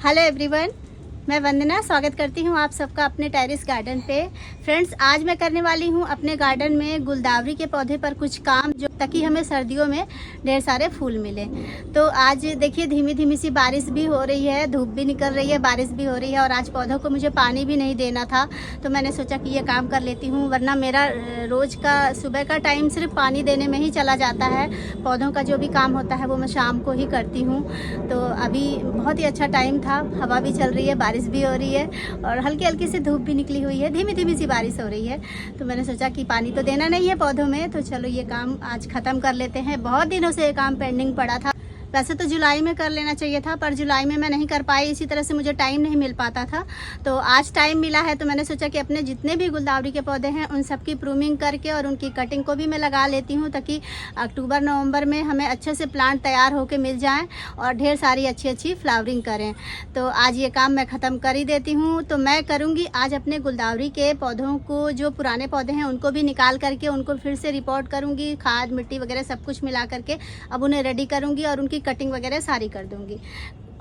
Hello everyone, मैं वंदना स्वागत करती हूँ आप सबका अपने टेरेस गार्डन पे। फ्रेंड्स, आज मैं करने वाली हूँ अपने गार्डन में गुलदावरी के पौधे पर कुछ काम, जो ताकि हमें सर्दियों में ढेर सारे फूल मिले। तो आज देखिए धीमी धीमी सी बारिश भी हो रही है, धूप भी निकल रही है, बारिश भी हो रही है और आज पौधों को मुझे पानी भी नहीं देना था, तो मैंने सोचा कि ये काम कर लेती हूँ, वरना मेरा रोज़ का सुबह का टाइम सिर्फ पानी देने में ही चला जाता है। पौधों का जो भी काम होता है वो मैं शाम को ही करती हूँ। तो अभी बहुत ही अच्छा टाइम था, हवा भी चल रही है, बारिश भी हो रही है और हल्की हल्की सी धूप भी निकली हुई है, धीमी धीमी सी बारिश हो रही है। तो मैंने सोचा कि पानी तो देना नहीं है पौधों में, तो चलो ये काम आज ख़त्म कर लेते हैं। बहुत दिनों से ये काम पेंडिंग पड़ा था। वैसे तो जुलाई में कर लेना चाहिए था, पर जुलाई में मैं नहीं कर पाई, इसी तरह से मुझे टाइम नहीं मिल पाता था। तो आज टाइम मिला है, तो मैंने सोचा कि अपने जितने भी गुलदावरी के पौधे हैं उन सब की प्रूनिंग करके और उनकी कटिंग को भी मैं लगा लेती हूँ, ताकि अक्टूबर नवंबर में हमें अच्छे से प्लांट तैयार होकर मिल जाएँ और ढेर सारी अच्छी अच्छी फ्लावरिंग करें। तो आज ये काम मैं ख़त्म कर ही देती हूँ। तो मैं करूँगी आज अपने गुलदावरी के पौधों को, जो पुराने पौधे हैं उनको भी निकाल करके उनको फिर से रिपोर्ट करूँगी, खाद मिट्टी वगैरह सब कुछ मिला करके अब उन्हें रेडी करूँगी और उनकी कटिंग वगैरह सारी कर दूँगी।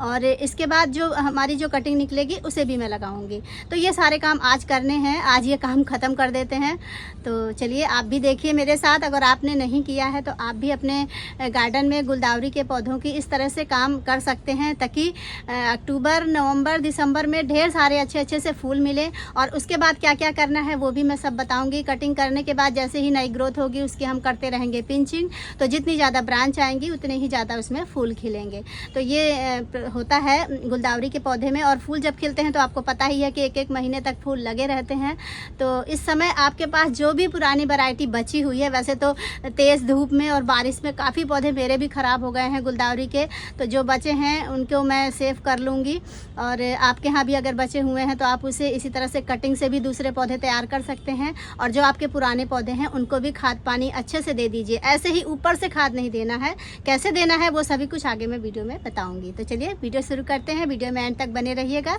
और इसके बाद जो हमारी जो कटिंग निकलेगी उसे भी मैं लगाऊंगी। तो ये सारे काम आज करने हैं, आज ये काम ख़त्म कर देते हैं। तो चलिए आप भी देखिए मेरे साथ, अगर आपने नहीं किया है तो आप भी अपने गार्डन में गुलदावरी के पौधों की इस तरह से काम कर सकते हैं, ताकि अक्टूबर नवंबर दिसंबर में ढेर सारे अच्छे अच्छे से फूल मिले। और उसके बाद क्या क्या करना है वो भी मैं सब बताऊँगी। कटिंग करने के बाद जैसे ही नई ग्रोथ होगी उसकी हम करते रहेंगे पिंचिंग, तो जितनी ज़्यादा ब्रांच आएंगी उतने ही ज़्यादा उसमें फूल खिलेंगे। तो ये होता है गुलदावरी के पौधे में। और फूल जब खिलते हैं तो आपको पता ही है कि एक एक महीने तक फूल लगे रहते हैं। तो इस समय आपके पास जो भी पुरानी वैरायटी बची हुई है, वैसे तो तेज़ धूप में और बारिश में काफ़ी पौधे मेरे भी ख़राब हो गए हैं गुलदावरी के, तो जो बचे हैं उनको मैं सेव कर लूँगी। और आपके यहाँ भी अगर बचे हुए हैं तो आप उसे इसी तरह से कटिंग से भी दूसरे पौधे तैयार कर सकते हैं। और जो आपके पुराने पौधे हैं उनको भी खाद पानी अच्छे से दे दीजिए। ऐसे ही ऊपर से खाद नहीं देना है, कैसे देना है वो सभी कुछ आगे मैं वीडियो में बताऊँगी। तो चलिए वीडियो शुरू करते हैं, वीडियो में एंड तक बने रहिएगा।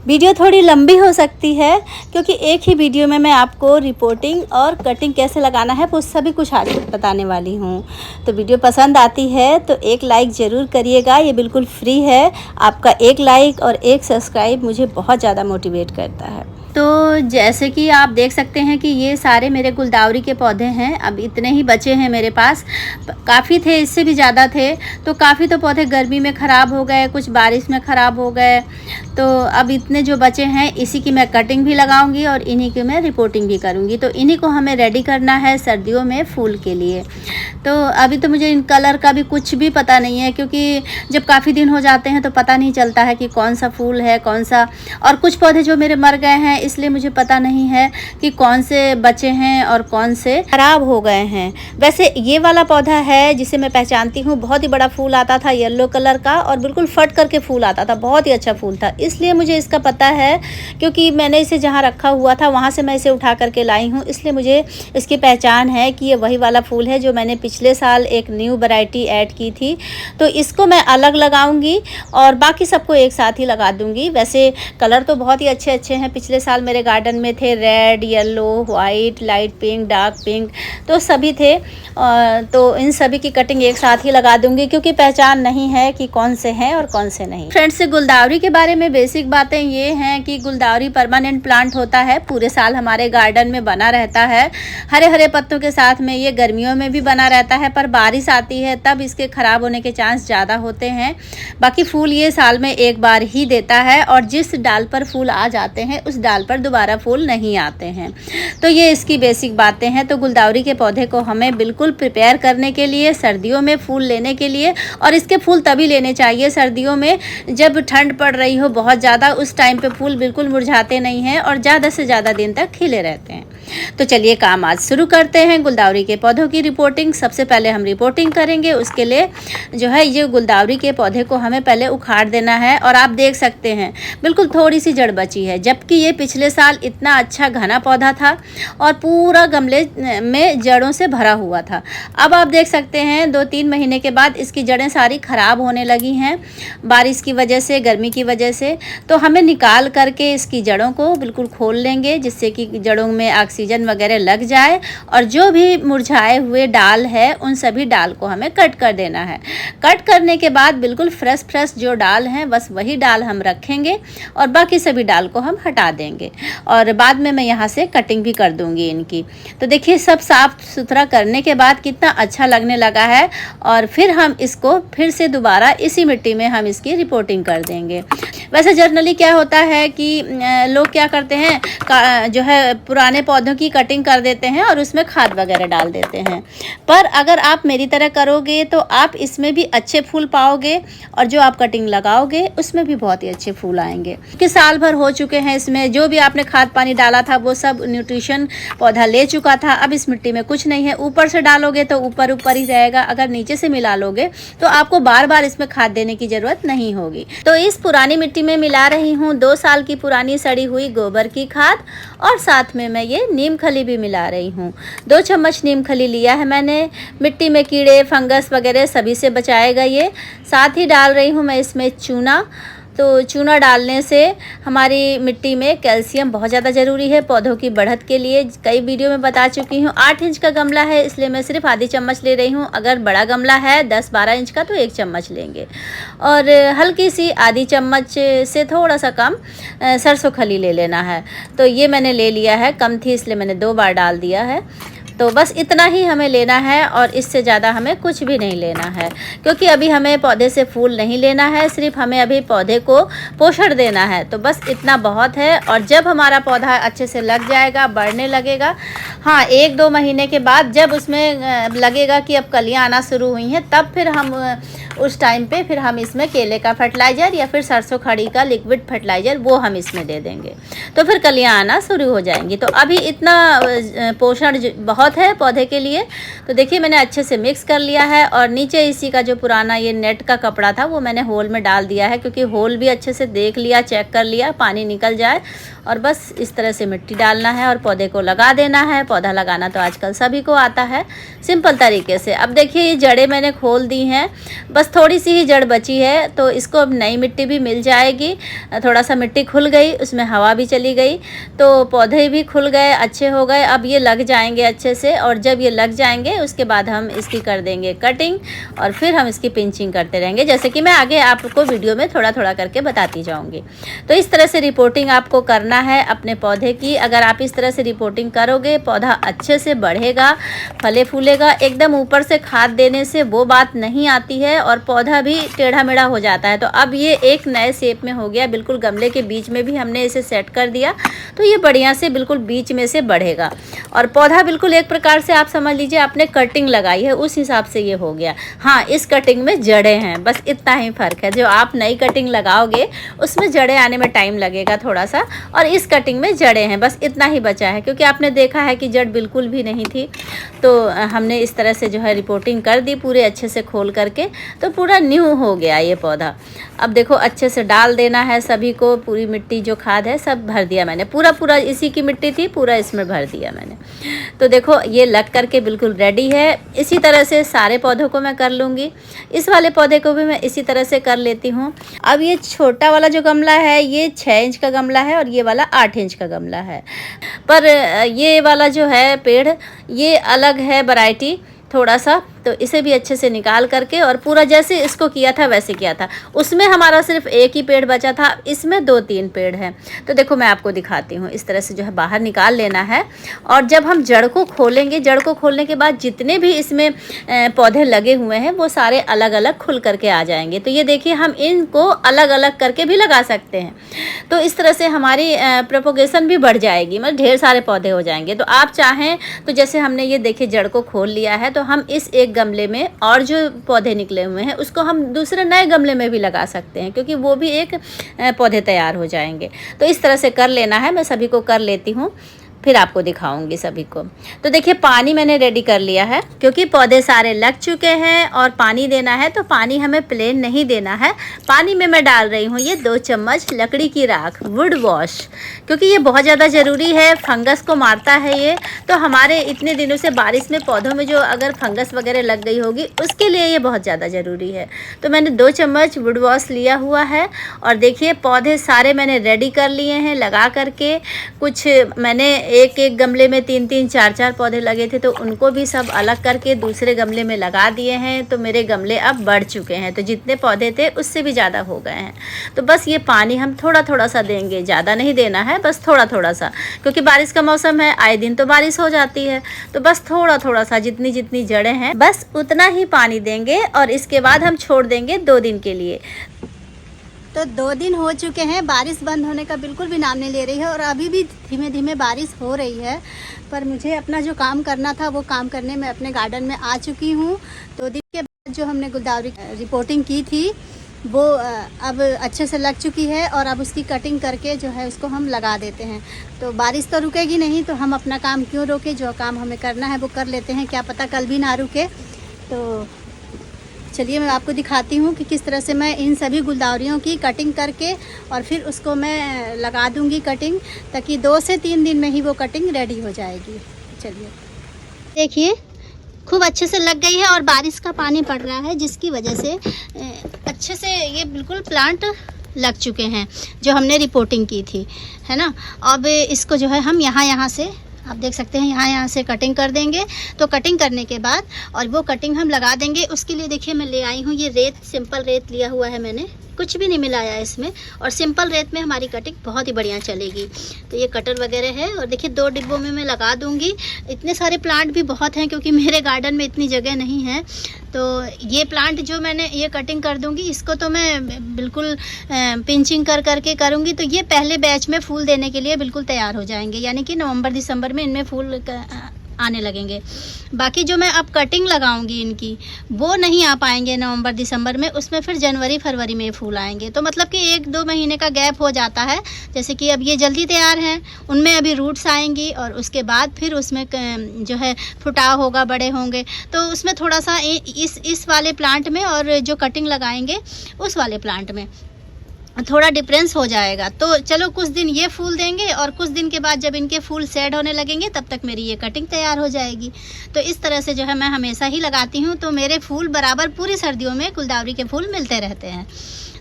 वीडियो थोड़ी लंबी हो सकती है क्योंकि एक ही वीडियो में मैं आपको रिपोर्टिंग और कटिंग कैसे लगाना है वो सभी कुछ आज बताने वाली हूँ। तो वीडियो पसंद आती है तो एक लाइक ज़रूर करिएगा, ये बिल्कुल फ्री है। आपका एक लाइक और एक सब्सक्राइब मुझे बहुत ज़्यादा मोटिवेट करता है। तो जैसे कि आप देख सकते हैं कि ये सारे मेरे गुलदावरी के पौधे हैं। अब इतने ही बचे हैं मेरे पास, काफ़ी थे, इससे भी ज़्यादा थे। तो काफ़ी तो पौधे गर्मी में ख़राब हो गए, कुछ बारिश में ख़राब हो गए। तो अब इतने जो बचे हैं इसी की मैं कटिंग भी लगाऊंगी और इन्हीं की मैं रिपोर्टिंग भी करूंगी। तो इन्हीं को हमें रेडी करना है सर्दियों में फूल के लिए। तो अभी तो मुझे इन कलर का भी कुछ भी पता नहीं है, क्योंकि जब काफ़ी दिन हो जाते हैं तो पता नहीं चलता है कि कौन सा फूल है कौन सा। और कुछ पौधे जो मेरे मर गए हैं इसलिए मुझे पता नहीं है कि कौन से बचे हैं और कौन से खराब हो गए हैं। वैसे ये वाला पौधा है जिसे मैं पहचानती हूँ, बहुत ही बड़ा फूल आता था येलो कलर का और बिल्कुल फट करके फूल आता था, बहुत ही अच्छा फूल था। इसलिए मुझे इसका पता है, क्योंकि मैंने इसे जहाँ रखा हुआ था वहाँ से मैं इसे उठा करके लाई हूँ, इसलिए मुझे इसकी पहचान है कि ये वही वाला फूल है जो मैंने पिछले साल एक न्यू वैरायटी ऐड की थी। तो इसको मैं अलग लगाऊंगी और बाकी सबको एक साथ ही लगा दूंगी। वैसे कलर तो बहुत ही अच्छे अच्छे हैं, पिछले साल मेरे गार्डन में थे red, yellow, white, light pink, dark pink, तो सभी थे। तो इन सभी की कटिंग एक साथ ही लगा दूंगी, क्योंकि पहचान नहीं है कि कौन से हैं और कौन से नहीं। फ्रेंड्स, गुलदावरी के बारे में बेसिक बातें ये हैं कि गुलदावरी परमानेंट प्लांट होता है, पूरे साल हमारे गार्डन में बना रहता है। हरे हरे पत्तों के साथ में ये गर्मियों में भी बना रहता है, पर बारिश आती है तब इसके ख़राब होने के चांस ज़्यादा होते हैं। बाकी फूल ये साल में एक बार ही देता है और जिस डाल पर फूल आ जाते हैं उस डाल पर दोबारा फूल नहीं आते हैं। तो ये इसकी बेसिक बातें हैं। तो गुलदावरी के पौधे को हमें बिल्कुल प्रिपेयर करने के लिए, सर्दियों में फूल लेने के लिए, और इसके फूल तभी लेने चाहिए सर्दियों में जब ठंड पड़ रही हो बहुत ज़्यादा। उस टाइम पे फूल बिल्कुल मुरझाते नहीं हैं और ज़्यादा से ज़्यादा दिन तक खिले रहते हैं। तो चलिए काम आज शुरू करते हैं। गुलदावरी के पौधों की रिपोर्टिंग, सबसे पहले हम रिपोर्टिंग करेंगे। उसके लिए जो है ये गुलदावरी के पौधे को हमें पहले उखाड़ देना है। और आप देख सकते हैं बिल्कुल थोड़ी सी जड़ बची है, जबकि ये पिछले साल इतना अच्छा घना पौधा था और पूरा गमले में जड़ों से भरा हुआ था। अब आप देख सकते हैं 2-3 महीने के बाद इसकी जड़ें सारी ख़राब होने लगी हैं बारिश की वजह से, गर्मी की वजह से। तो हमें निकाल करके इसकी जड़ों को बिल्कुल खोल लेंगे, जिससे कि जड़ों में ऑक्सीजन वगैरह लग जाए और जो भी मुरझाए हुए डाल है उन सभी डाल को हमें कट कर देना है। कट करने के बाद बिल्कुल फ्रेश जो डाल हैं बस वही डाल हम रखेंगे और बाकी सभी डाल को हम हटा देंगे और बाद में मैं यहाँ से कटिंग भी कर दूंगी इनकी। तो देखिए सब साफ सुथरा करने के बाद कितना अच्छा लगने लगा है और फिर हम इसको फिर से दोबारा इसी मिट्टी में हम इसकी रिपोर्टिंग कर देंगे। वैसे जनरली क्या होता है कि लोग क्या करते हैं जो है पुराने पौधों की कटिंग कर देते हैं और उसमें खाद वगैरह डाल देते हैं, पर अगर आप मेरी तरह करोगे तो आप इसमें भी अच्छे फूल पाओगे और जो आप कटिंग लगाओगे उसमें भी बहुत ही अच्छे फूल आएंगे। कि साल भर हो चुके हैं, इसमें जो भी आपने खाद पानी डाला था वो सब न्यूट्रिशन पौधा ले चुका था। अब इस मिट्टी में कुछ नहीं है, ऊपर से डालोगे तो ऊपर ही रहेगा, अगर नीचे से मिला लोगे तो आपको बार बार इसमें खाद देने की जरूरत नहीं होगी। तो इस पुरानी मिट्टी में मिला रही हूँ 2 साल की पुरानी सड़ी हुई गोबर की खाद और साथ में मैं ये नीम खली भी मिला रही हूँ। 2 चम्मच नीम खली लिया है मैंने। मिट्टी में कीड़े फंगस वगैरह सभी से बचाएगा ये। साथ ही डाल रही हूँ मैं इसमें चूना। तो चूना डालने से हमारी मिट्टी में कैल्शियम बहुत ज़्यादा ज़रूरी है पौधों की बढ़त के लिए। कई वीडियो में बता चुकी हूँ। 8 इंच का गमला है इसलिए मैं सिर्फ आधी चम्मच ले रही हूँ। अगर बड़ा गमला है 10-12 इंच का तो 1 चम्मच लेंगे और हल्की सी आधी चम्मच से थोड़ा सा कम सरसों खली ले लेना है। तो ये मैंने ले लिया है, कम थी इसलिए मैंने 2 बार डाल दिया है। तो बस इतना ही हमें लेना है और इससे ज़्यादा हमें कुछ भी नहीं लेना है, क्योंकि अभी हमें पौधे से फूल नहीं लेना है, सिर्फ हमें अभी पौधे को पोषण देना है। तो बस इतना बहुत है और जब हमारा पौधा अच्छे से लग जाएगा, बढ़ने लगेगा, हाँ 1-2 महीने के बाद जब उसमें लगेगा कि अब कलियाँ आना शुरू हुई हैं, तब फिर हम उस टाइम पे फिर हम इसमें केले का फर्टिलाइज़र या फिर सरसों खड़ी का लिक्विड फर्टिलाइज़र वो हम इसमें दे देंगे, तो फिर कलियाँ आना शुरू हो जाएंगी। तो अभी इतना पोषण बहुत है पौधे के लिए। तो देखिए मैंने अच्छे से मिक्स कर लिया है और नीचे इसी का जो पुराना ये नेट का कपड़ा था वो मैंने होल में डाल दिया है, क्योंकि होल भी अच्छे से देख लिया, चेक कर लिया, पानी निकल जाए। और बस इस तरह से मिट्टी डालना है और पौधे को लगा देना है। पौधा लगाना तो आजकल सभी को आता है सिंपल तरीके से। अब देखिए ये जड़ें मैंने खोल दी हैं, बस थोड़ी सी ही जड़ बची है, तो इसको अब नई मिट्टी भी मिल जाएगी। थोड़ा सा मिट्टी खुल गई, उसमें हवा भी चली गई, तो पौधे भी खुल गए, अच्छे हो गए। अब ये लग जाएंगे अच्छे से और जब ये लग जाएंगे उसके बाद हम इसकी कर देंगे कटिंग और फिर हम इसकी पिंचिंग करते रहेंगे, जैसे कि मैं आगे आपको वीडियो में थोड़ा थोड़ा करके बताती जाऊंगी। तो इस तरह से रिपोर्टिंग आपको करना है अपने पौधे की। अगर आप इस तरह से रिपोर्टिंग करोगे पौधा अच्छे से बढ़ेगा, फले फूलेगा। एकदम ऊपर से खाद देने से वो बात नहीं आती है और पौधा भी टेढ़ा मेढ़ा हो जाता है। तो अब ये एक नए शेप में हो गया, बिल्कुल गमले के बीच में भी हमने इसे सेट कर दिया, तो ये बढ़िया से बिल्कुल बीच में से बढ़ेगा और पौधा बिल्कुल एक प्रकार से आप समझ लीजिए आपने कटिंग लगाई है उस हिसाब से ये हो गया। हाँ, इस कटिंग में जड़ें हैं, बस इतना ही फ़र्क है। जो आप नई कटिंग लगाओगे उसमें जड़ें आने में टाइम लगेगा थोड़ा सा, और इस कटिंग में जड़ें हैं, बस इतना ही बचा है। क्योंकि आपने देखा है कि जड़ बिल्कुल भी नहीं थी, तो हमने इस तरह से जो है रिपोर्टिंग कर दी पूरे अच्छे से खोल करके, तो पूरा न्यू हो गया ये पौधा। अब देखो अच्छे से डाल देना है सभी को, पूरी मिट्टी जो खाद है सब भर दिया मैंने, पूरा इसी की मिट्टी थी, पूरा इसमें भर दिया मैंने। तो देखो ये लग करके बिल्कुल रेडी है। इसी तरह से सारे पौधों को मैं कर लूँगी। इस वाले पौधे को भी मैं इसी तरह से कर लेती हूँ। अब ये छोटा वाला जो गमला है ये 6 इंच का गमला है और ये वाला 8 इंच का गमला है, पर ये वाला जो है पेड़ ये अलग है वैरायटी थोड़ा सा, तो इसे भी अच्छे से निकाल करके और पूरा जैसे इसको किया था वैसे किया था। उसमें हमारा सिर्फ एक ही पेड़ बचा था, इसमें 2-3 पेड़ हैं। तो देखो मैं आपको दिखाती हूँ। इस तरह से जो है बाहर निकाल लेना है और जब हम जड़ को खोलेंगे, जड़ को खोलने के बाद जितने भी इसमें पौधे लगे हुए हैं वो सारे अलग अलग खुल करके आ जाएंगे। तो ये देखिए हम इनको अलग अलग करके भी लगा सकते हैं, तो इस तरह से हमारी प्रोपोगेशन भी बढ़ जाएगी, मतलब ढेर सारे पौधे हो जाएंगे। तो आप चाहें तो जैसे हमने ये देखिए जड़ को खोल लिया है, तो हम इस एक गमले में और जो पौधे निकले हुए हैं उसको हम दूसरे नए गमले में भी लगा सकते हैं, क्योंकि वो भी एक पौधे तैयार हो जाएंगे। तो इस तरह से कर लेना है, मैं सभी को कर लेती हूँ। फिर आपको दिखाऊंगी सभी को। तो देखिए पानी मैंने रेडी कर लिया है, क्योंकि पौधे सारे लग चुके हैं और पानी देना है, तो पानी हमें प्लेन नहीं देना है। पानी में मैं डाल रही हूँ ये 2 चम्मच लकड़ी की राख, वुड वॉश, क्योंकि ये बहुत ज़्यादा ज़रूरी है, फंगस को मारता है ये। तो हमारे इतने दिनों से बारिश में पौधों में जो अगर फंगस वगैरह लग गई होगी, उसके लिए ये बहुत ज़्यादा ज़रूरी है। तो मैंने 2 चम्मच वुड वॉश लिया हुआ है। और देखिए पौधे सारे मैंने रेडी कर लिए हैं लगा करके। कुछ मैंने एक गमले में 3-3, 4-4 पौधे लगे थे, तो उनको भी सब अलग करके दूसरे गमले में लगा दिए हैं। तो मेरे गमले अब बढ़ चुके हैं, तो जितने पौधे थे उससे भी ज़्यादा हो गए हैं। तो बस ये पानी हम थोड़ा थोड़ा सा देंगे, ज़्यादा नहीं देना है, बस थोड़ा थोड़ा सा, क्योंकि बारिश का मौसम है, आए दिन तो बारिश हो जाती है। तो बस थोड़ा थोड़ा सा, जितनी जितनी जड़ें हैं बस उतना ही पानी देंगे। और इसके बाद हम छोड़ देंगे 2 दिन के लिए। तो 2 दिन हो चुके हैं, बारिश बंद होने का बिल्कुल भी नाम नहीं ले रही है और अभी भी धीमे धीमे बारिश हो रही है। पर मुझे अपना जो काम करना था वो काम करने में अपने गार्डन में आ चुकी हूँ। 2 दिन के बाद जो हमने गुलदावरी रिपोर्टिंग की थी वो अब अच्छे से लग चुकी है और अब उसकी कटिंग करके जो है उसको हम लगा देते हैं। तो बारिश तो रुकेगी नहीं, तो हम अपना काम क्यों रोके, जो काम हमें करना है वो कर लेते हैं, क्या पता कल भी ना रुके। तो चलिए मैं आपको दिखाती हूँ कि किस तरह से मैं इन सभी गुलदावरियों की कटिंग करके और फिर उसको मैं लगा दूँगी कटिंग, ताकि 2 से 3 दिन में ही वो कटिंग रेडी हो जाएगी। चलिए देखिए खूब अच्छे से लग गई है और बारिश का पानी पड़ रहा है, जिसकी वजह से अच्छे से ये बिल्कुल प्लांट लग चुके हैं जो हमने रिपोर्टिंग की थी, है ना। अब इसको जो है हम यहाँ से आप देख सकते हैं यहाँ से कटिंग कर देंगे। तो कटिंग करने के बाद और वो कटिंग हम लगा देंगे। उसके लिए देखिए मैं ले आई हूँ ये रेत, सिंपल रेत लिया हुआ है मैंने, कुछ भी नहीं मिलाया है इसमें। और सिंपल रेत में हमारी कटिंग बहुत ही बढ़िया चलेगी। तो ये कटर वगैरह है और देखिए 2 डिब्बों में मैं लगा दूँगी। इतने सारे प्लांट भी बहुत हैं, क्योंकि मेरे गार्डन में इतनी जगह नहीं है। तो ये प्लांट जो मैंने ये कटिंग कर दूँगी, इसको तो मैं बिल्कुल पिंचिंग करके करूँगी। तो ये पहले बैच में फूल देने के लिए बिल्कुल तैयार हो जाएंगे, यानी कि नवंबर-दिसंबर में इनमें फूल आने लगेंगे। बाकी जो मैं अब कटिंग लगाऊंगी इनकी, वो नहीं आ पाएंगे नवंबर-दिसंबर में, उसमें फिर जनवरी-फरवरी में फूल आएंगे। तो मतलब कि 1-2 महीने का गैप हो जाता है। जैसे कि अब ये जल्दी तैयार हैं, उनमें अभी रूट्स आएंगी और उसके बाद फिर उसमें जो है फुटाव होगा, बड़े होंगे। तो उसमें थोड़ा सा इस वाले प्लांट में और जो कटिंग लगाएंगे उस वाले प्लांट में थोड़ा डिफरेंस हो जाएगा। तो चलो कुछ दिन ये फूल देंगे और कुछ दिन के बाद जब इनके फूल सेट होने लगेंगे तब तक मेरी ये कटिंग तैयार हो जाएगी। तो इस तरह से जो है मैं हमेशा ही लगाती हूँ। तो मेरे फूल बराबर पूरी सर्दियों में गुलदावरी के फूल मिलते रहते हैं।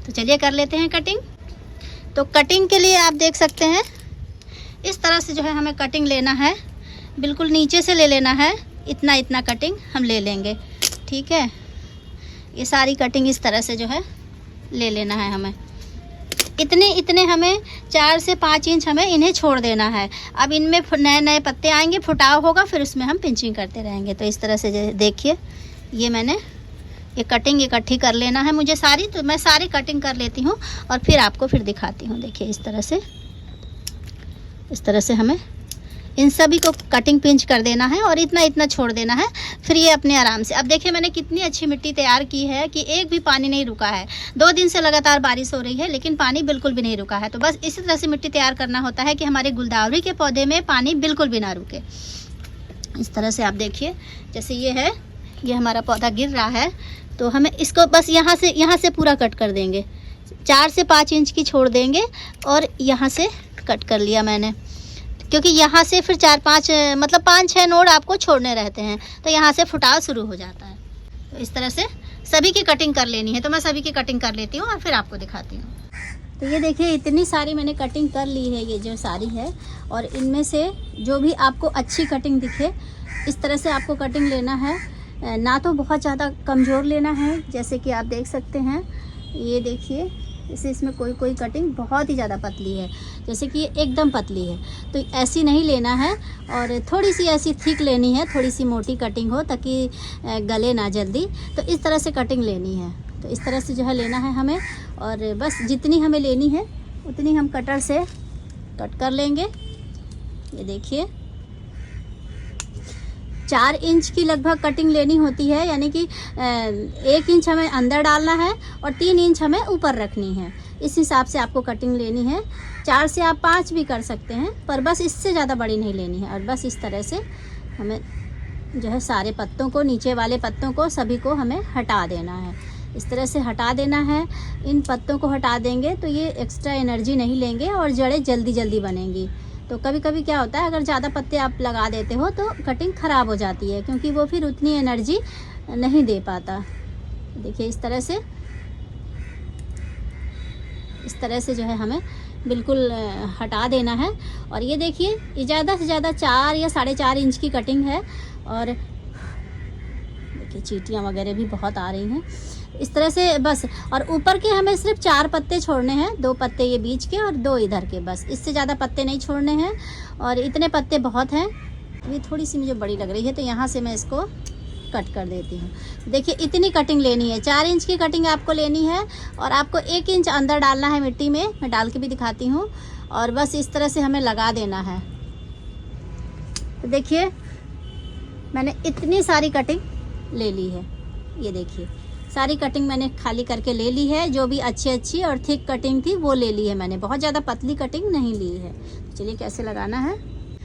तो चलिए कर लेते हैं कटिंग। तो कटिंग के लिए आप देख सकते हैं इस तरह से जो है हमें कटिंग लेना है, बिल्कुल नीचे से ले लेना है। इतना कटिंग हम ले लेंगे, ठीक है। ये सारी कटिंग इस तरह से जो है ले लेना है हमें। इतने हमें 4 से 5 इंच हमें इन्हें छोड़ देना है। अब इनमें नए पत्ते आएंगे, फुटाव होगा, फिर उसमें हम पिंचिंग करते रहेंगे। तो इस तरह से देखिए ये मैंने ये कटिंग इकट्ठी कर लेना है मुझे सारी। तो मैं सारी कटिंग कर लेती हूँ और फिर आपको फिर दिखाती हूँ। देखिए इस तरह से हमें इन सभी को कटिंग पिंच कर देना है और इतना छोड़ देना है। फिर ये अपने आराम से, अब देखिए मैंने कितनी अच्छी मिट्टी तैयार की है कि एक भी पानी नहीं रुका है। 2 दिन से लगातार बारिश हो रही है लेकिन पानी बिल्कुल भी नहीं रुका है। तो बस इसी तरह से मिट्टी तैयार करना होता है कि हमारे गुलदावरी के पौधे में पानी बिल्कुल भी ना रुके। इस तरह से आप देखिए, जैसे ये है, ये हमारा पौधा गिर रहा है, तो हमें इसको बस यहाँ से पूरा कट कर देंगे। 4 से 5 इंच की छोड़ देंगे और यहाँ से कट कर लिया मैंने, क्योंकि यहाँ से फिर 4-5 मतलब 5-6 नोड आपको छोड़ने रहते हैं। तो यहाँ से फुटाव शुरू हो जाता है। तो इस तरह से सभी की कटिंग कर लेनी है। तो मैं सभी की कटिंग कर लेती हूँ और फिर आपको दिखाती हूँ। तो ये देखिए इतनी सारी मैंने कटिंग कर ली है, ये जो सारी है। और इनमें से जो भी आपको अच्छी कटिंग दिखे इस तरह से आपको कटिंग लेना है। ना तो बहुत ज़्यादा कमज़ोर लेना है, जैसे कि आप देख सकते हैं ये देखिए इसमें कोई कटिंग बहुत ही ज़्यादा पतली है, जैसे कि ये एकदम पतली है। तो ऐसी नहीं लेना है और थोड़ी सी ऐसी थिक लेनी है, थोड़ी सी मोटी कटिंग हो ताकि गले ना जल्दी। तो इस तरह से कटिंग लेनी है। तो इस तरह से जो है लेना है हमें, और बस जितनी हमें लेनी है उतनी हम कटर से कट कर लेंगे। ये देखिए 4 इंच की लगभग कटिंग लेनी होती है, यानी कि 1 इंच हमें अंदर डालना है और 3 इंच हमें ऊपर रखनी है। इस हिसाब से आपको कटिंग लेनी है। 4 से आप 5 भी कर सकते हैं, पर बस इससे ज़्यादा बड़ी नहीं लेनी है। और बस इस तरह से हमें जो है सारे पत्तों को, नीचे वाले पत्तों को सभी को हमें हटा देना है। इस तरह से हटा देना है। इन पत्तों को हटा देंगे तो ये एक्स्ट्रा एनर्जी नहीं लेंगे और जड़ें जल्दी जल्दी बनेंगी। तो कभी कभी क्या होता है, अगर ज़्यादा पत्ते आप लगा देते हो तो कटिंग ख़राब हो जाती है, क्योंकि वो फिर उतनी एनर्जी नहीं दे पाता। देखिए इस तरह से जो है हमें बिल्कुल हटा देना है। और ये देखिए, ये ज़्यादा से ज़्यादा 4 या 4.5 इंच की कटिंग है। और देखिए चींटियाँ वगैरह भी बहुत आ रही हैं। इस तरह से बस, और ऊपर के हमें सिर्फ 4 पत्ते छोड़ने हैं, 2 पत्ते ये बीच के और 2 इधर के, बस इससे ज़्यादा पत्ते नहीं छोड़ने हैं। और इतने पत्ते बहुत हैं। ये थोड़ी सी मुझे बड़ी लग रही है तो यहाँ से मैं इसको कट कर देती हूँ। देखिए इतनी कटिंग लेनी है, 4 इंच की कटिंग आपको लेनी है। और आपको 1 इंच अंदर डालना है मिट्टी में, मैं डाल के भी दिखाती हूँ। और बस इस तरह से हमें लगा देना है। तो देखिए मैंने इतनी सारी कटिंग ले ली है। ये देखिए सारी कटिंग मैंने खाली करके ले ली है। जो भी अच्छी और थिक कटिंग थी वो ले ली है मैंने, बहुत ज़्यादा पतली कटिंग नहीं ली है। तो चलिए कैसे लगाना है।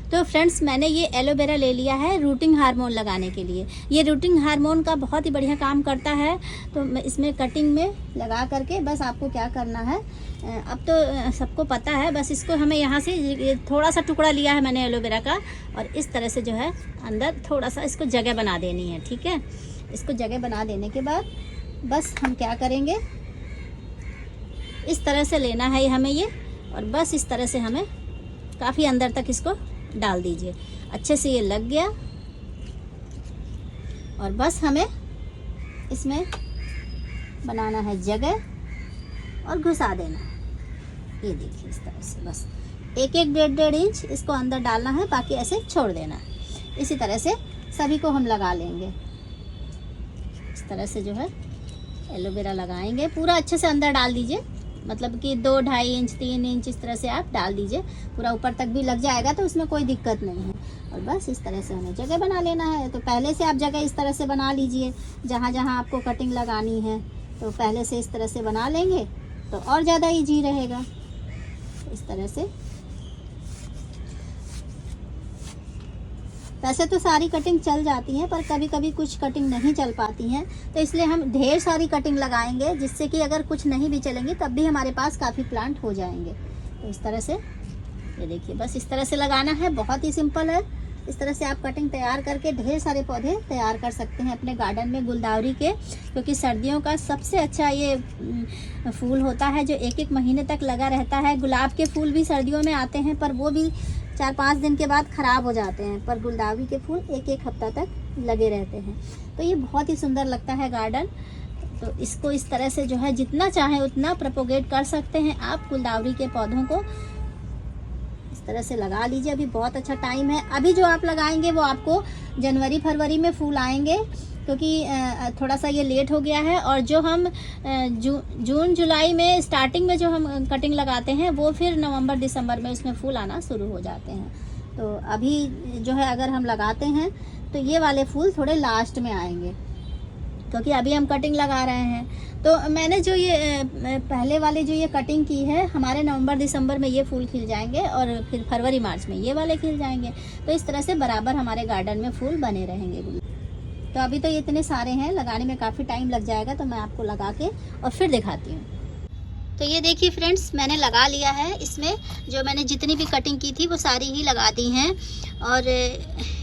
तो फ्रेंड्स मैंने ये एलोवेरा ले लिया है रूटिंग हार्मोन लगाने के लिए। ये रूटिंग हार्मोन का बहुत ही बढ़िया काम करता है। तो इसमें कटिंग में लगा करके बस आपको क्या करना है, अब तो सबको पता है, बस इसको हमें यहाँ से थोड़ा सा टुकड़ा लिया है मैंने एलोवेरा का, और इस तरह से जो है अंदर थोड़ा सा इसको जगह बना देनी है। ठीक है, इसको जगह बना देने के बाद बस हम क्या करेंगे, इस तरह से लेना है हमें ये, और बस इस तरह से हमें काफ़ी अंदर तक इसको डाल दीजिए। अच्छे से ये लग गया। और बस हमें इसमें बनाना है जगह और घुसा देना है। ये देखिए इस तरह से बस 1-1, 1.5 इंच इसको अंदर डालना है, बाकी ऐसे छोड़ देना है। इसी तरह से सभी को हम लगा लेंगे। इस तरह से जो है एलोवेरा लगाएंगे, पूरा अच्छे से अंदर डाल दीजिए, मतलब कि 2-2.5 इंच 3 इंच इस तरह से आप डाल दीजिए। पूरा ऊपर तक भी लग जाएगा तो उसमें कोई दिक्कत नहीं है। और बस इस तरह से हमें जगह बना लेना है। तो पहले से आप जगह इस तरह से बना लीजिए, जहाँ जहाँ आपको कटिंग लगानी है तो पहले से इस तरह से बना लेंगे तो और ज़्यादा ईजी रहेगा। इस तरह से वैसे तो सारी कटिंग चल जाती है, पर कभी कभी कुछ कटिंग नहीं चल पाती हैं, तो इसलिए हम ढेर सारी कटिंग लगाएंगे, जिससे कि अगर कुछ नहीं भी चलेंगे तब भी हमारे पास काफ़ी प्लांट हो जाएंगे। तो इस तरह से ये देखिए बस इस तरह से लगाना है, बहुत ही सिंपल है। इस तरह से आप कटिंग तैयार करके ढेर सारे पौधे तैयार कर सकते हैं अपने गार्डन में गुलदावरी के, क्योंकि सर्दियों का सबसे अच्छा ये फूल होता है जो 1-1 महीने तक लगा रहता है। गुलाब के फूल भी सर्दियों में आते हैं, पर वो भी 4-5 दिन के बाद ख़राब हो जाते हैं, पर गुलदावरी के फूल 1-1 हफ्ता तक लगे रहते हैं। तो ये बहुत ही सुंदर लगता है गार्डन। तो इसको इस तरह से जो है जितना चाहें उतना प्रोपोगेट कर सकते हैं आप गुलदावरी के पौधों को। इस तरह से लगा लीजिए, अभी बहुत अच्छा टाइम है। अभी जो आप लगाएंगे वो आपको जनवरी-फरवरी में फूल आएंगे, क्योंकि थोड़ा सा ये लेट हो गया है। और जो हम जून-जुलाई में स्टार्टिंग में जो हम कटिंग लगाते हैं वो फिर नवंबर-दिसंबर में उसमें फूल आना शुरू हो जाते हैं। तो अभी जो है अगर हम लगाते हैं तो ये वाले फूल थोड़े लास्ट में आएंगे, क्योंकि अभी हम कटिंग लगा रहे हैं। तो मैंने जो ये पहले वाले जो ये कटिंग की है, हमारे नवंबर-दिसंबर में ये फूल खिल जाएंगे और फिर फरवरी-मार्च में ये वाले खिल जाएंगे। तो इस तरह से बराबर हमारे गार्डन में फूल बने रहेंगे। तो अभी तो ये इतने सारे हैं, लगाने में काफ़ी टाइम लग जाएगा, तो मैं आपको लगा के और फिर दिखाती हूँ। तो ये देखिए फ्रेंड्स, मैंने लगा लिया है। इसमें जो मैंने जितनी भी कटिंग की थी वो सारी ही लगा दी हैं। और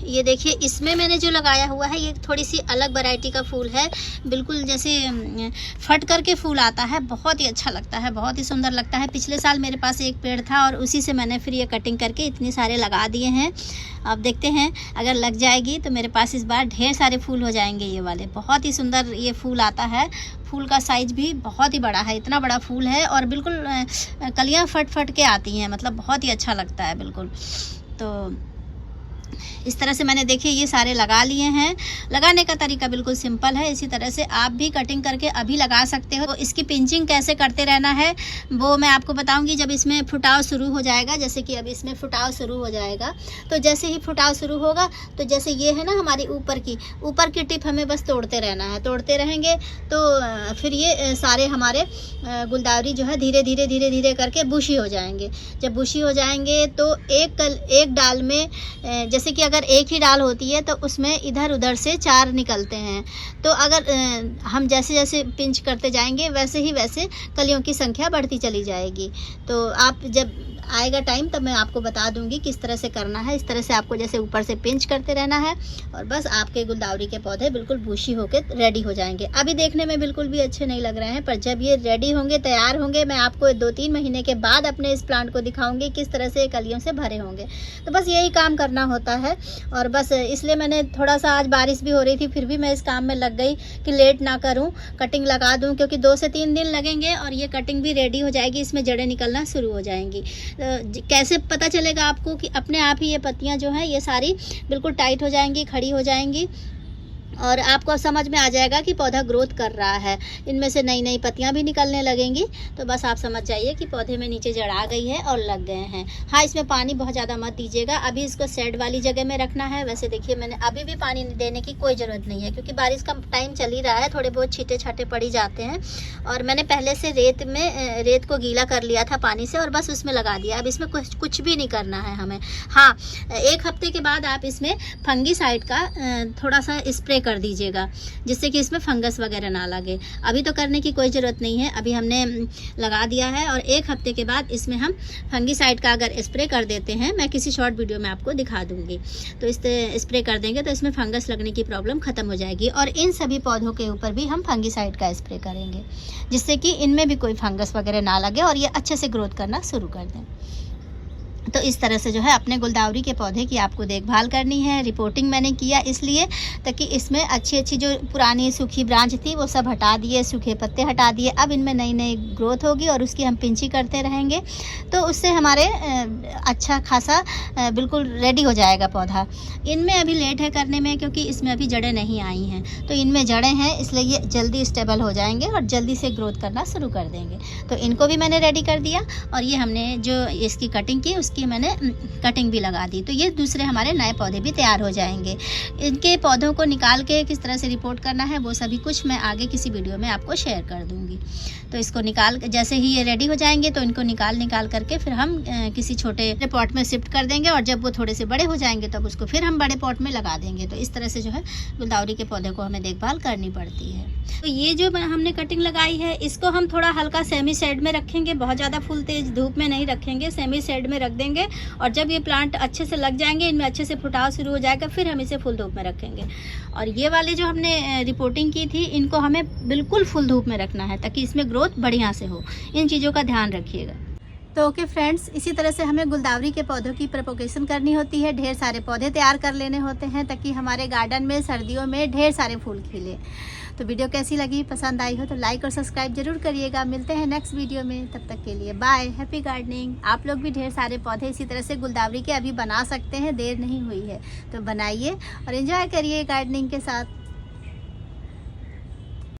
ये देखिए इसमें मैंने जो लगाया हुआ है ये थोड़ी सी अलग वैरायटी का फूल है, बिल्कुल जैसे फट करके फूल आता है, बहुत ही अच्छा लगता है, बहुत ही सुंदर लगता है। पिछले साल मेरे पास एक पेड़ था और उसी से मैंने फिर ये कटिंग करके इतने सारे लगा दिए हैं। अब देखते हैं अगर लग जाएगी तो मेरे पास इस बार ढेर सारे फूल हो जाएंगे। ये वाले बहुत ही सुंदर ये फूल आता है, फूल का साइज भी बहुत ही बड़ा है, इतना बड़ा फूल है और बिल्कुल कलियां फट फट के आती हैं, मतलब बहुत ही अच्छा लगता है बिल्कुल। तो इस तरह से मैंने देखिए ये सारे लगा लिए हैं। लगाने का तरीका बिल्कुल सिंपल है, इसी तरह से आप भी कटिंग करके अभी लगा सकते हो। तो इसकी पिंचिंग कैसे करते रहना है वो मैं आपको बताऊंगी जब इसमें फुटाव शुरू हो जाएगा। जैसे कि अब इसमें फुटाव शुरू हो जाएगा, तो जैसे ही फुटाव शुरू होगा तो जैसे ये है ना हमारी ऊपर की टिप हमें बस तोड़ते रहना है। तोड़ते रहेंगे तो फिर ये सारे हमारे गुलदावरी जो है धीरे धीरे करके बुशी हो जाएंगे। जब बुशी हो जाएंगे तो एक डाल में जैसे कि अगर एक ही डाल होती है तो उसमें इधर उधर से 4 निकलते हैं। तो अगर हम जैसे जैसे पिंच करते जाएंगे वैसे कलियों की संख्या बढ़ती चली जाएगी। तो आप जब आएगा टाइम तब मैं आपको बता दूंगी किस तरह से करना है। इस तरह से आपको जैसे ऊपर से पिंच करते रहना है और बस आपके गुलदावरी के पौधे बिल्कुल बुशी होकर रेडी हो जाएंगे। अभी देखने में बिल्कुल भी अच्छे नहीं लग रहे हैं, पर जब ये रेडी होंगे, तैयार होंगे, मैं आपको 2-3 महीने के बाद अपने इस प्लांट को दिखाऊंगी किस तरह से कलियों से भरे होंगे। तो बस यही काम करना होता है। और बस इसलिए मैंने थोड़ा सा, आज बारिश भी हो रही थी फिर भी मैं इस काम में लग गई कि लेट ना करूँ, कटिंग लगा दूँ, क्योंकि 2 से 3 दिन लगेंगे और ये कटिंग भी रेडी हो जाएगी, इसमें जड़ें निकलना शुरू हो जाएंगी। कैसे पता चलेगा आपको कि अपने आप ही ये पत्तियां जो हैं ये सारी बिल्कुल टाइट हो जाएंगी, खड़ी हो जाएंगी और आपको समझ में आ जाएगा कि पौधा ग्रोथ कर रहा है। इनमें से नई नई पत्तियां भी निकलने लगेंगी। तो बस आप समझ जाइए कि पौधे में नीचे जड़ आ गई है और लग गए हैं। हाँ, इसमें पानी बहुत ज़्यादा मत दीजिएगा, अभी इसको शेड वाली जगह में रखना है। वैसे देखिए मैंने अभी भी पानी देने की कोई ज़रूरत नहीं है, क्योंकि बारिश का टाइम चल ही रहा है, थोड़े बहुत छींटे छाटे पड़ ही जाते हैं। और मैंने पहले से रेत को गीला कर लिया था पानी से और बस उसमें लगा दिया। अब इसमें कुछ भी नहीं करना है हमें। हाँ, 1 हफ्ते के बाद आप इसमें फंगीसाइड का थोड़ा सा स्प्रे कर दीजिएगा, जिससे कि इसमें फंगस वगैरह ना लगे। अभी तो करने की कोई ज़रूरत नहीं है, अभी हमने लगा दिया है और 1 हफ्ते के बाद इसमें हम फंगीसाइड का अगर स्प्रे कर देते हैं, मैं किसी शॉर्ट वीडियो में आपको दिखा दूंगी, तो इस स्प्रे कर देंगे तो इसमें फंगस लगने की प्रॉब्लम ख़त्म हो जाएगी। और इन सभी पौधों के ऊपर भी हम फंगीसाइड का स्प्रे करेंगे, जिससे कि इनमें भी कोई फंगस वगैरह ना लगे और ये अच्छे से ग्रोथ करना शुरू कर दें। तो इस तरह से जो है अपने गुलदावरी के पौधे की आपको देखभाल करनी है। रिपोर्टिंग मैंने किया इसलिए ताकि इसमें अच्छी जो पुरानी सूखी ब्रांच थी वो सब हटा दिए, सूखे पत्ते हटा दिए। अब इनमें नई ग्रोथ होगी और उसकी हम पिंची करते रहेंगे, तो उससे हमारे अच्छा खासा बिल्कुल रेडी हो जाएगा पौधा। इनमें अभी लेट है करने में, क्योंकि इसमें अभी जड़ें नहीं आई हैं। तो इनमें जड़ें हैं इसलिए ये जल्दी स्टेबल हो जाएंगे और जल्दी से ग्रोथ करना शुरू कर देंगे। तो इनको भी मैंने रेडी कर दिया और ये हमने जो इसकी कटिंग की उसकी मैंने कटिंग भी लगा दी। तो ये दूसरे हमारे नए पौधे भी तैयार हो जाएंगे। इनके पौधों को निकाल के किस तरह से रिपोर्ट करना है वो सभी कुछ मैं आगे किसी वीडियो में आपको शेयर कर दूंगी। तो इसको निकाल, जैसे ही ये रेडी हो जाएंगे तो इनको निकाल करके फिर हम किसी छोटे पॉट में शिफ्ट कर देंगे और जब वो थोड़े से बड़े हो जाएंगे तब उसको फिर हम बड़े पॉट में लगा देंगे। तो इस तरह से जो है गुलदावरी के पौधे को हमें देखभाल करनी पड़ती है। तो ये जो हमने कटिंग लगाई है इसको हम थोड़ा हल्का सेमी शेड में रखेंगे, बहुत ज़्यादा फुल तेज धूप में नहीं रखेंगे, सेमी शेड में रख देंगे। और जब ये प्लांट अच्छे से लग जाएंगे, इनमें अच्छे से फुटाव शुरू हो जाएगा, फिर हम इसे फुल धूप में रखेंगे। और ये वाले जो हमने रिपोर्टिंग की थी इनको हमें बिल्कुल फुल धूप में रखना है ताकि इसमें ग्रोथ बढ़िया से हो। इन चीज़ों का ध्यान रखिएगा। तो ओके फ्रेंड्स, इसी तरह से हमें गुलदावरी के पौधों की प्रोपोगेशन करनी होती है। ढेर सारे पौधे तैयार कर लेने होते हैं ताकि हमारे गार्डन में सर्दियों में ढेर सारे फूल खिले। तो वीडियो कैसी लगी, पसंद आई हो तो लाइक और सब्सक्राइब जरूर करिएगा। मिलते हैं नेक्स्ट वीडियो में, तब तक के लिए बाय, हैप्पी गार्डनिंग। आप लोग भी ढेर सारे पौधे इसी तरह से गुलदावरी के अभी बना सकते हैं, देर नहीं हुई है तो बनाइए और एंजॉय करिए गार्डनिंग के साथ।